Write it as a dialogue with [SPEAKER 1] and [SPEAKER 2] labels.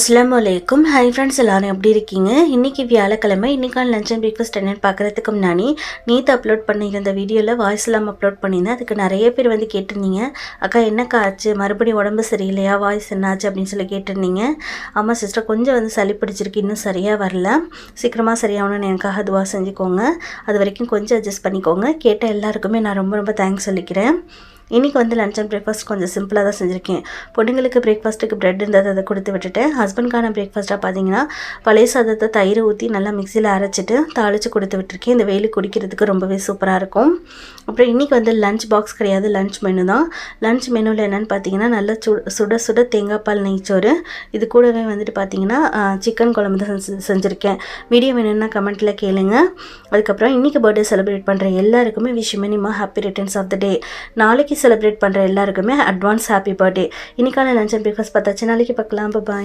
[SPEAKER 1] அஸ்ஸலாமு அலைக்கும். Hi friends, எல்லாரும் எப்படி இருக்கீங்க? இன்றைக்கி வியாழக்கிழமை. இன்றைக்கான லஞ்ச் அண்ட் பிரேக்ஃபாஸ்ட் என்னென்னு பார்க்குறதுக்கு முன்னாடி நேற்று அப்லோட் பண்ணியிருந்த வீடியோவில் வாய்ஸ் இல்லாமல் அப்லோட் பண்ணியிருந்தேன். அதுக்கு நிறைய பேர் வந்து கேட்டிருந்தீங்க, அக்கா என்னக்கா ஆச்சு, மறுபடியும் உடம்பு சரியில்லையா, வாய்ஸ் என்னாச்சு அப்படின்னு சொல்லி கேட்டிருந்தீங்க. ஆமாம் சிஸ்டர், கொஞ்சம் வந்து சளி பிடிச்சிருக்கு, இன்னும் சரியாக வரல. சீக்கிரமாக சரியாகணும்னு எனக்காக துவா செஞ்சுக்கோங்க. அது வரைக்கும் கொஞ்சம் அட்ஜஸ்ட் பண்ணிக்கோங்க. கேட்ட எல்லாருக்குமே நான் ரொம்ப ரொம்ப தேங்க்ஸ் சொல்லிக்கிறேன். இன்றைக்கி வந்து லஞ்ச் அண்ட் பிரேக்ஃபாஸ்ட் கொஞ்சம் சிம்பிளாக தான் செஞ்சுருக்கேன். பொண்ணுங்களுக்கு பிரேக்ஃபாஸ்ட்டுக்கு ப்ரெட் இருந்தது, அதை கொடுத்து விட்டுட்டேன். ஹஸ்பண்ட்கான பிரேக்ஃபாஸ்ட்டாக பார்த்தீங்கன்னா பழைய சாதத்தை தயிரை ஊற்றி நல்லா மிக்சியில் அரைச்சிட்டு தாளித்து கொடுத்து விட்டுருக்கேன். இந்த வெயில் குடிக்கிறதுக்கு ரொம்பவே சூப்பராக இருக்கும். அப்புறம் இன்றைக்கி வந்து லஞ்ச் பாக்ஸ் கிடையாது, லஞ்ச் மெனு தான். லஞ்ச் மெனுவில் என்னென்னு பார்த்தீங்கன்னா நல்லா சுட சுட தேங்காய் பால் நெய்ச்சோறு, இது கூடவே வந்துட்டு பார்த்தீங்கன்னா சிக்கன் குழம்பு தான் செஞ்சுருக்கேன். வீடியோ வேணும்னா கமெண்ட்டில் கேளுங்க. அதுக்கப்புறம் இன்றைக்கி பர்த்டே செலிப்ரேட் பண்ணுற எல்லாருக்குமே wish many more happy returns of the day. நாளைக்கு செலிப்ரேட் பண்ணுற எல்லாருக்குமே அட்வான்ஸ் ஹாப்பி பர்த்டே. இன்றைக்கான லஞ்ச் அண்ட் பிரேக்ஃபாஸ்ட் பார்த்தாச்சு. நாளைக்கு பார்க்கலாம். பாய்.